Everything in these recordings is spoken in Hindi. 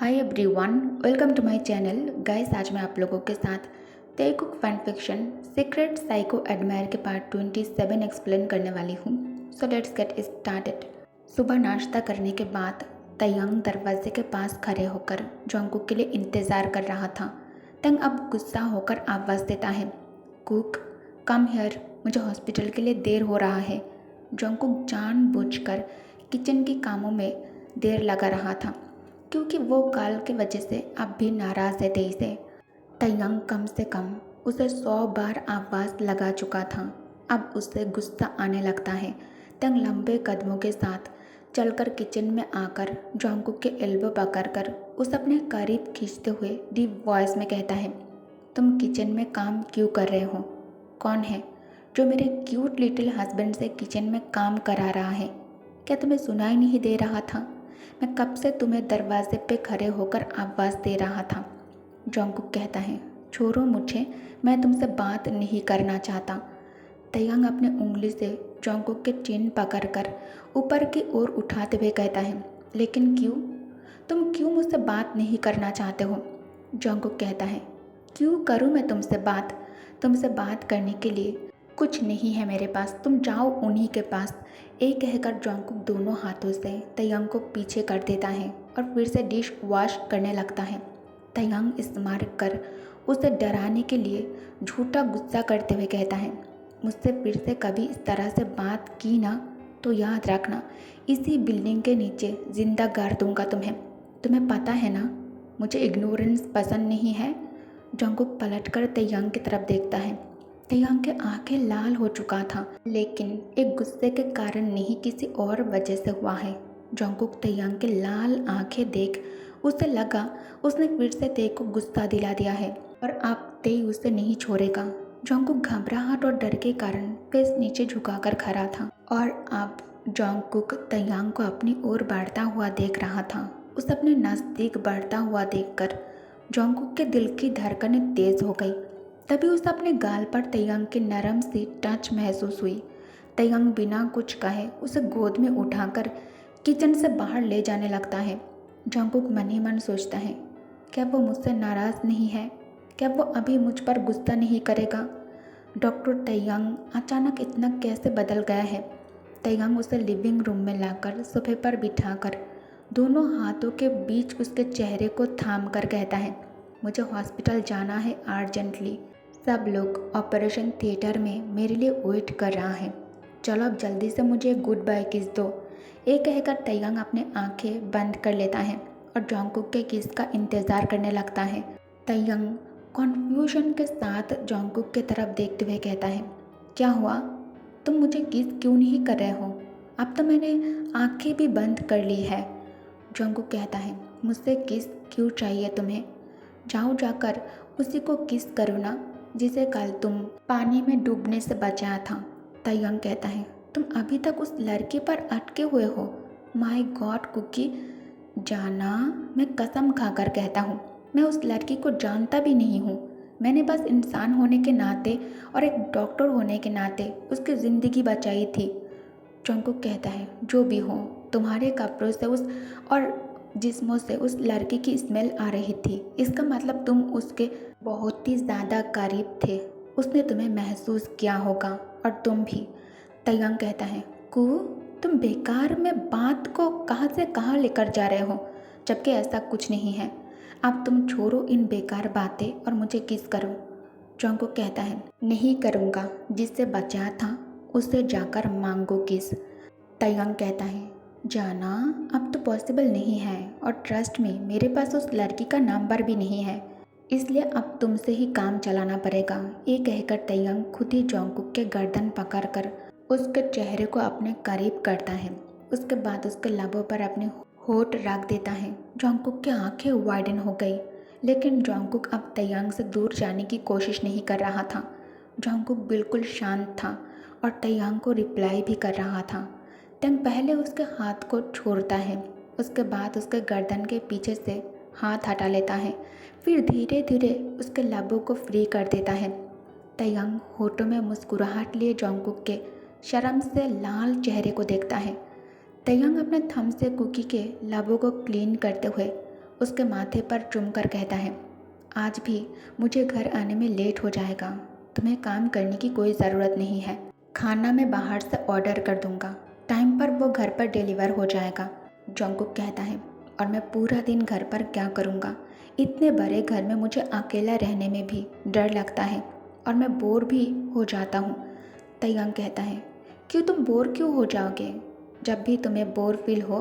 Hi everyone, welcome to my channel. Guys, आज मैं आप लोगों के साथ Taekook fan fiction secret psycho admirer के पार्ट 27 एक्सप्लेन करने वाली हूँ। So let's get started. सुबह नाश्ता करने के बाद तयंग दरवाजे के पास खड़े होकर जोंगकुक के लिए इंतज़ार कर रहा था। तंग अब गुस्सा होकर आवाज़ देता है, कुक कम हियर, मुझे हॉस्पिटल के लिए देर हो रहा है। जोंगकुक जानबूझकर किचन के कामों में देर लगा रहा था क्योंकि वो कल की वजह से अब भी नाराज़ है तेई से। तयंग कम से कम उसे 100 बार आवाज़ लगा चुका था। अब उसे गुस्सा आने लगता है। तंग लंबे कदमों के साथ चलकर किचन में आकर जोंगकुक के एल्बो पकड़कर उसे अपने करीब खींचते हुए डीप वॉइस में कहता है, तुम किचन में काम क्यों कर रहे हो? कौन है जो मेरे क्यूट लिटिल हस्बैंड से किचन में काम करा रहा है? क्या तुम्हें सुनाई नहीं दे रहा था? मैं कब से तुम्हें दरवाजे पे खड़े होकर आवाज़ दे रहा था। जोंगकुक कहता है, छोड़ो मुझे, मैं तुमसे बात नहीं करना चाहता। तयंग अपने उंगली से जोंगकुक के चिन पकड़कर ऊपर की ओर उठाते हुए कहता है, लेकिन क्यों? तुम क्यों मुझसे बात नहीं करना चाहते हो? जोंगकुक कहता है, क्यों करूँ मैं तुमसे बात? तुमसे बात करने के लिए कुछ नहीं है मेरे पास, तुम जाओ उन्हीं के पास। एक कहकर जोंगकुक दोनों हाथों से तयंग को पीछे कर देता है और फिर से डिश वॉश करने लगता है। तयंग स्मार कर उसे डराने के लिए झूठा गुस्सा करते हुए कहता है, मुझसे फिर से कभी इस तरह से बात की ना तो याद रखना, इसी बिल्डिंग के नीचे जिंदा गाड़ दूंगा तुम्हें। तुम्हें पता है ना, मुझे इग्नोरेंस पसंद नहीं है। जोंगकुक पलटकर तयंग की तरफ देखता है। तयंग के आंखें लाल हो चुका था, लेकिन एक गुस्से के कारण नहीं, किसी और वजह से हुआ है। जोंगकुक तयंग के लाल आंखें देख उसे लगा उसने फिर से तेई को गुस्सा दिला दिया है और अब तेई उसे नहीं छोड़ेगा। जोंगकुक घबराहट और डर के कारण फेस नीचे झुकाकर खड़ा था और अब जोंगकुक तयंग को अपनी ओर बढ़ता हुआ देख रहा था। उसे अपने नज़दीक बढ़ता हुआ देखकर जोंगकुक के दिल की धड़कनें तेज हो गई। तभी उसे अपने गाल पर तयंग की नरम सी टच महसूस हुई। तयंग बिना कुछ कहे उसे गोद में उठाकर किचन से बाहर ले जाने लगता है। जोंगकुक मन ही मन सोचता है, क्या वो मुझसे नाराज़ नहीं है? क्या वो अभी मुझ पर गुस्सा नहीं करेगा? डॉक्टर तयंग अचानक इतना कैसे बदल गया है? तयंग उसे लिविंग रूम में लाकर सोफे पर बिठाकर दोनों हाथों के बीच उसके चेहरे को थाम कर कहता है, मुझे हॉस्पिटल जाना है अर्जेंटली। सब लोग ऑपरेशन थिएटर में मेरे लिए वेट कर रहा है। चलो अब जल्दी से मुझे गुड बाय किस दो। एक कहकर तयंग अपने आंखें बंद कर लेता है और जोंगकुक के किस का इंतज़ार करने लगता है। तयंग कॉन्फ्यूजन के साथ जोंगकुक की तरफ देखते हुए कहता है, क्या हुआ? तुम मुझे किस क्यों नहीं कर रहे हो? अब तो मैंने आंखें भी बंद कर ली है। जोंगकुक कहता है, मुझसे किस क्यों चाहिए तुम्हें? जाओ जाकर उसी को किस करो ना जिसे कल तुम पानी में डूबने से बचाया था। तयंग कहता है, तुम अभी तक उस लड़की पर अटके हुए हो। माय गॉड कुकी, जाना, मैं कसम खाकर कहता हूँ, मैं उस लड़की को जानता भी नहीं हूँ। मैंने बस इंसान होने के नाते और एक डॉक्टर होने के नाते उसकी ज़िंदगी बचाई थी। जोंगकुक कहता है, जो भी हो, तुम्हारे कपड़ों से उस और जिस्मों से उस लड़की की स्मेल आ रही थी। इसका मतलब तुम उसके बहुत ही ज़्यादा करीब थे। उसने तुम्हें महसूस किया होगा और तुम भी। तयंग कहता है, कू, तुम बेकार में बात को कहाँ से कहाँ लेकर जा रहे हो, जबकि ऐसा कुछ नहीं है। अब तुम छोड़ो इन बेकार बातें और मुझे किस करो। जोंगकुक कहता है, नहीं करूँगा, जिससे बचा था उससे जाकर मांगो किस। तयंग कहता है, जाना, अब तो पॉसिबल नहीं है और ट्रस्ट में मेरे पास उस लड़की का नंबर भी नहीं है, इसलिए अब तुमसे ही काम चलाना पड़ेगा। ये कहकर तयंग खुद ही जोंगकुक के गर्दन पकड़कर उसके चेहरे को अपने करीब करता है। उसके बाद उसके लबों पर अपने होठ रख देता है। जोंगकुक की आंखें वाइडन हो गई, लेकिन जोंगकुक अब तयंग से दूर जाने की कोशिश नहीं कर रहा था। जोंगकुक बिल्कुल शांत था और तयंग को रिप्लाई भी कर रहा था। तंग पहले उसके हाथ को छोड़ता है, उसके बाद उसके गर्दन के पीछे से हाथ हटा लेता है, फिर धीरे धीरे उसके लबों को फ्री कर देता है। तयंग होठों में मुस्कुराहट लिए जोंगकुक के शर्म से लाल चेहरे को देखता है। तयंग अपने थंब से कुकी के लबों को क्लीन करते हुए उसके माथे पर चूमकर कहता है, आज भी मुझे घर आने में लेट हो जाएगा। तुम्हें काम करने की कोई ज़रूरत नहीं है। खाना मैं बाहर से ऑर्डर कर दूंगा, टाइम पर वो घर पर डिलीवर हो जाएगा। जंगकुक कहता है, और मैं पूरा दिन घर पर क्या करूँगा? इतने बड़े घर में मुझे अकेला रहने में भी डर लगता है और मैं बोर भी हो जाता हूँ। तयंग कहता है, क्यों तुम बोर क्यों हो जाओगे? जब भी तुम्हें बोर फील हो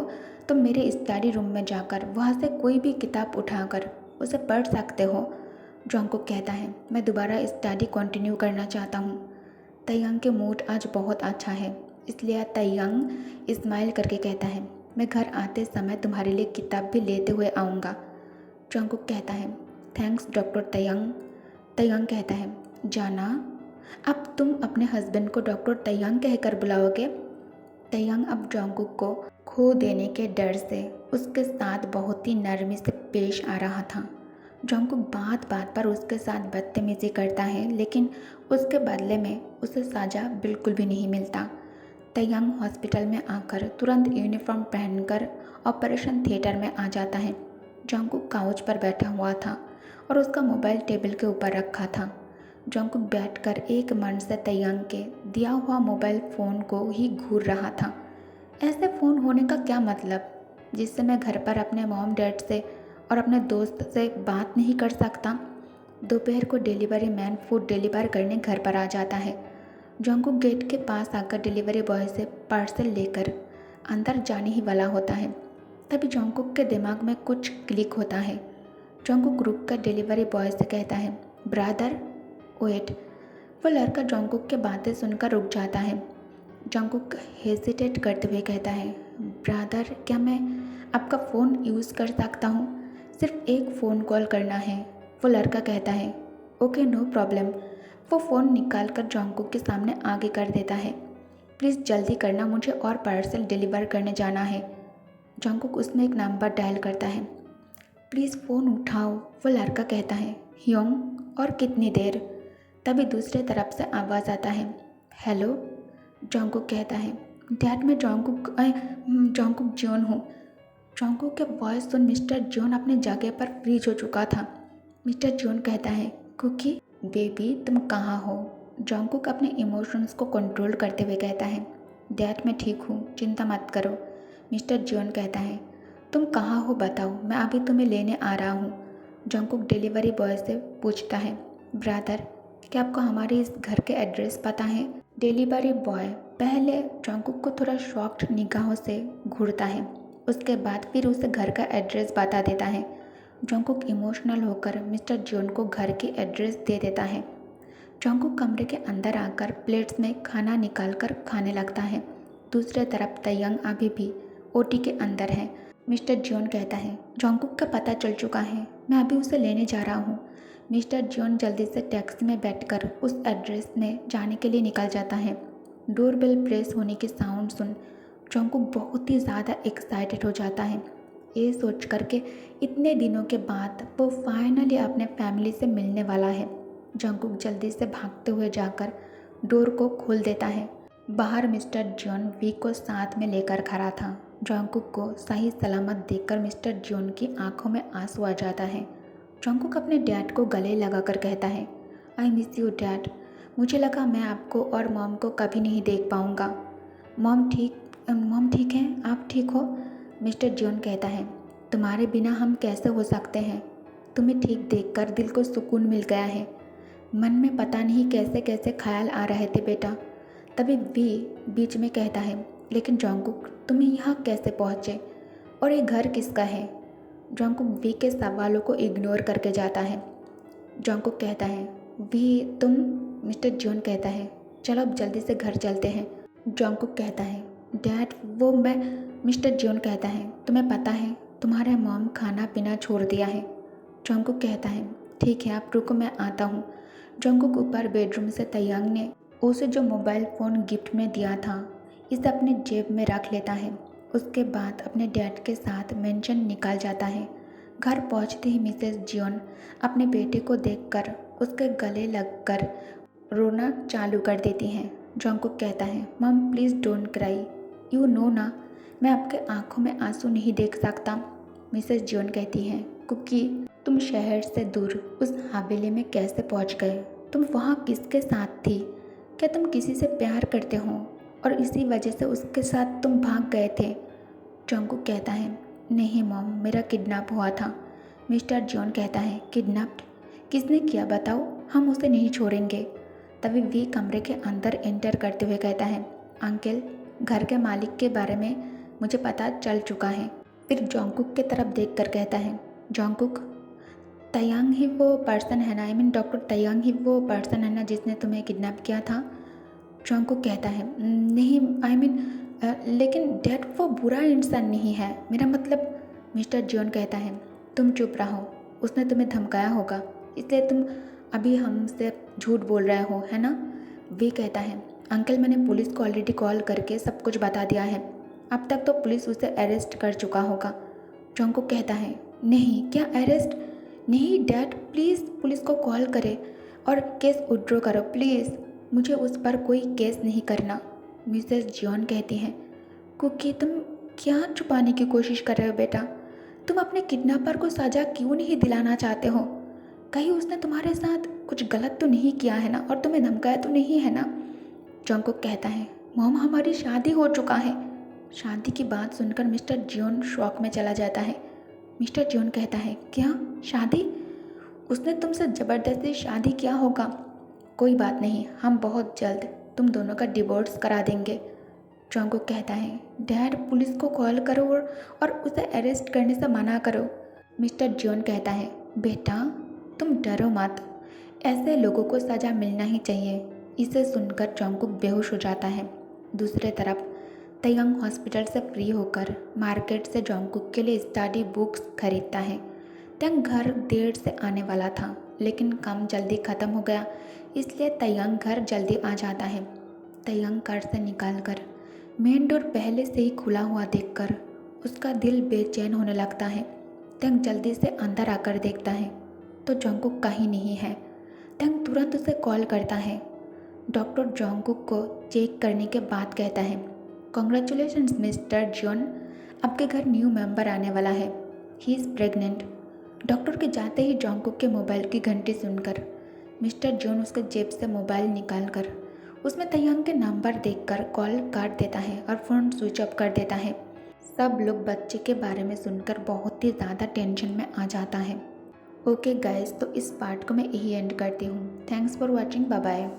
तो मेरे स्टडी रूम में जाकर वहाँ से कोई भी किताब उठाकर उसे पढ़ सकते हो। जंगकुक कहता है, मैं दोबारा स्टडी कंटिन्यू करना चाहता हूँ। तयंग के मूड आज बहुत अच्छा है, इसलिए तयंग स्माइल करके कहता है, मैं घर आते समय तुम्हारे लिए किताब भी लेते हुए आऊँगा। जंगकुक कहता है, थैंक्स डॉक्टर तयंग। तयंग कहता है, जाना, अब तुम अपने हस्बैंड को डॉक्टर तयंग कहकर बुलाओगे? तयंग अब जंगकुक को खो देने के डर से उसके साथ बहुत ही नरमी से पेश आ रहा था। जंगकुक बात बात पर उसके साथ बदतमीजी करता है, लेकिन उसके बदले में उसे सजा बिल्कुल भी नहीं मिलता। तयंग हॉस्पिटल में आकर तुरंत यूनिफॉर्म पहनकर ऑपरेशन थिएटर में आ जाता है। जंगकुक काउच पर बैठा हुआ था और उसका मोबाइल टेबल के ऊपर रखा था। जंगकुक बैठकर एक मन से तयंग के दिया हुआ मोबाइल फ़ोन को ही घूर रहा था। ऐसे फ़ोन होने का क्या मतलब, जिससे मैं घर पर अपने मॉम डैड से और अपने दोस्त से बात नहीं कर सकता? दोपहर को डिलीवरी मैन फूड डिलीवर करने घर पर आ जाता है। जंगकुक गेट के पास आकर डिलीवरी बॉय से पार्सल लेकर अंदर जाने ही वाला होता है। तभी जंगकुक के दिमाग में कुछ क्लिक होता है। जंगकुक रुक कर डिलीवरी बॉय से कहता है, ब्रदर वेट। वो लड़का जंगकुक के बातें सुनकर रुक जाता है। जंगकुक हेजिटेट करते हुए कहता है, ब्रदर, क्या मैं आपका फ़ोन यूज़ कर सकता हूँ? सिर्फ एक फ़ोन कॉल करना है। वो लड़का कहता है, ओके नो प्रॉब्लम। वो फ़ोन निकाल कर जंगकुक के सामने आगे कर देता है। प्लीज़ जल्दी करना, मुझे और पार्सल डिलीवर करने जाना है। जंगकुक उसमें एक नंबर डायल करता है। प्लीज़ फ़ोन उठाओ, वो लड़का कहता है। ह्योंग, और कितनी देर? तभी दूसरे तरफ से आवाज़ आता है, हेलो। जंगकुक कहता है, डैड मैं जंगकुक जॉन हूँ। जंगकुक के वॉइस सुन मिस्टर जॉन अपनी जगह पर फ्रीज हो चुका था। मिस्टर जॉन कहता है, कुकी बेबी तुम कहाँ हो? जंगकुक अपने इमोशंस को कंट्रोल करते हुए कहता है, डैड मैं ठीक हूँ, चिंता मत करो। मिस्टर जॉन कहता है, तुम कहाँ हो बताओ, मैं अभी तुम्हें लेने आ रहा हूँ। जंगकुक डिलीवरी बॉय से पूछता है, ब्रदर क्या आपको हमारे इस घर के एड्रेस पता है? डिलीवरी बॉय पहले जंगकुक को थोड़ा शॉक्ड निगाहों से घूरता है, उसके बाद फिर उसे घर का एड्रेस बता देता है। जंगकुक इमोशनल होकर मिस्टर जॉन को घर की एड्रेस दे देता है। जंगकुक कमरे के अंदर आकर प्लेट्स में खाना निकालकर खाने लगता है। दूसरे तरफ तयंग अभी भी ओटी के अंदर है। मिस्टर जॉन कहता है, जंगकुक का पता चल चुका है, मैं अभी उसे लेने जा रहा हूँ। मिस्टर जॉन जल्दी से टैक्सी में बैठकर उस एड्रेस में जाने के लिए निकल जाता है। डोरबेल प्रेस होने की साउंड सुन जंगकुक बहुत ही ज़्यादा एक्साइटेड हो जाता है। ये सोच कर के इतने दिनों के बाद वो फाइनली अपने फैमिली से मिलने वाला है। जंगकुक जल्दी से भागते हुए जाकर डोर को खोल देता है। बाहर मिस्टर जॉन वी को साथ में लेकर खड़ा था। जंगकुक को सही सलामत देखकर मिस्टर जॉन की आंखों में आंसू आ जाता है। जंगकुक अपने डैड को गले लगाकर कहता है, आई मिस यू डैड। मुझे लगा मैं आपको और मॉम को कभी नहीं देख पाऊँगा। मॉम ठीक है, आप ठीक हो? मिस्टर जॉन कहता है, तुम्हारे बिना हम कैसे हो सकते हैं? तुम्हें ठीक देखकर दिल को सुकून मिल गया है। मन में पता नहीं कैसे कैसे ख्याल आ रहे थे बेटा। तभी वी बीच में कहता है, लेकिन जंगकुक तुम यहाँ कैसे पहुँचे और ये घर किसका है? जंगकुक वी के सवालों को इग्नोर करके जाता है। जंगकुक कहता है, वी तुम? मिस्टर जॉन कहता है, चलो अब जल्दी से घर चलते हैं। जंगकुक कहता है, डैड वो मैं। मिस्टर जॉन कहता है, तुम्हें पता है तुम्हारे मॉम खाना पीना छोड़ दिया है। जंगकुक कहता है, ठीक है आप रुको मैं आता हूँ। जंगकुक ऊपर बेडरूम से तयंग ने उसे जो मोबाइल फ़ोन गिफ्ट में दिया था इसे अपने जेब में रख लेता है। उसके बाद अपने डैड के साथ मेंशन निकल जाता है। घर पहुंचते ही मिसेस जॉन अपने बेटे को देखकर उसके गले लगकर रोना चालू कर देती हैं। जंगकुक कहता है, मम please don't cry, you know ना मैं आपके आंखों में आंसू नहीं देख सकता। मिसेस जॉन कहती हैं, कुकी, तुम शहर से दूर उस हवेली में कैसे पहुंच गए? तुम वहाँ किसके साथ थी? क्या तुम किसी से प्यार करते हो और इसी वजह से उसके साथ तुम भाग गए थे? जॉन्गकुक कहता है, नहीं मॉम, मेरा किडनैप हुआ था। मिस्टर जॉन कहता है, किडनैप्ड? किसने किया बताओ, हम उसे नहीं छोड़ेंगे। तभी वी कमरे के अंदर एंटर करते हुए कहता है, अंकल, घर के मालिक के बारे में मुझे पता चल चुका है। फिर जॉन्गकुक की तरफ देखकर कहता है, जॉन्गकुक, तयांग ही वो पर्सन है ना, डॉक्टर तयांग ही वो पर्सन है ना जिसने तुम्हें किडनैप किया था? जॉन्गकुक कहता है, नहीं, लेकिन डैड वो बुरा इंसान नहीं है, मेरा मतलब। मिस्टर जॉन कहता है, तुम चुप रहो, उसने तुम्हें धमकाया होगा, इसलिए तुम अभी हमसे झूठ बोल रहे हो, है ना? वे कहता है, अंकल, मैंने पुलिस को ऑलरेडी कॉल करके सब कुछ बता दिया है, अब तक तो पुलिस उसे अरेस्ट कर चुका होगा। जॉन्गकुक कहता है, नहीं, क्या अरेस्ट? नहीं डैड, प्लीज़ पुलिस को कॉल करें और केस विड्रॉ करो प्लीज़, मुझे उस पर कोई केस नहीं करना। मिसेस जॉन कहती हैं, कुकी, तुम क्या छुपाने की कोशिश कर रहे हो बेटा? तुम अपने किडनैपर को सज़ा क्यों नहीं दिलाना चाहते हो? कहीं उसने तुम्हारे साथ कुछ गलत तो नहीं किया है ना, और तुम्हें धमकाया तो नहीं है ना? जॉन्गकुक कहता है, मॉम, हमारी शादी हो चुका है। शादी की बात सुनकर मिस्टर जॉन शॉक में चला जाता है। मिस्टर जॉन कहता है, क्या शादी? उसने तुमसे ज़बरदस्ती शादी किया होगा। कोई बात नहीं, हम बहुत जल्द तुम दोनों का डिवोर्स करा देंगे। जॉन्गकुक कहता है, डैड, पुलिस को कॉल करो और उसे अरेस्ट करने से मना करो। मिस्टर जॉन कहता है, बेटा, तुम डरो मत, ऐसे लोगों को सज़ा मिलना ही चाहिए। इसे सुनकर जॉन्गकुक बेहोश हो जाता है। दूसरी तरफ तयंग हॉस्पिटल से फ्री होकर मार्केट से जॉन्गकुक के लिए स्टडी बुक्स खरीदता है। तयंग घर देर से आने वाला था, लेकिन काम जल्दी ख़त्म हो गया, इसलिए तयंग घर जल्दी आ जाता है। तयंग कार से निकालकर मेन डोर पहले से ही खुला हुआ देखकर उसका दिल बेचैन होने लगता है। तयंग जल्दी से अंदर आकर देखता है तो जॉन्गकुक कहीं नहीं है। तयंग तुरंत उसे कॉल करता है। डॉक्टर जॉन्गकुक को चेक करने के बाद कहता है, कॉन्ग्रेचुलेशंस मिस्टर जॉन, आपके घर न्यू मेंबर आने वाला है, ही इज़ प्रेग्नेंट। डॉक्टर के जाते ही जॉन्गकुक के मोबाइल की घंटी सुनकर मिस्टर जॉन उसके जेब से मोबाइल निकालकर उसमें तयंग के नंबर देखकर कॉल काट देता है और फ़ोन स्विच ऑफ कर देता है। सब लोग बच्चे के बारे में सुनकर बहुत ही ज़्यादा टेंशन में आ जाता है। ओके गाइस, तो इस पार्ट को मैं यही एंड करती हूँ। Thanks for watching, bye bye.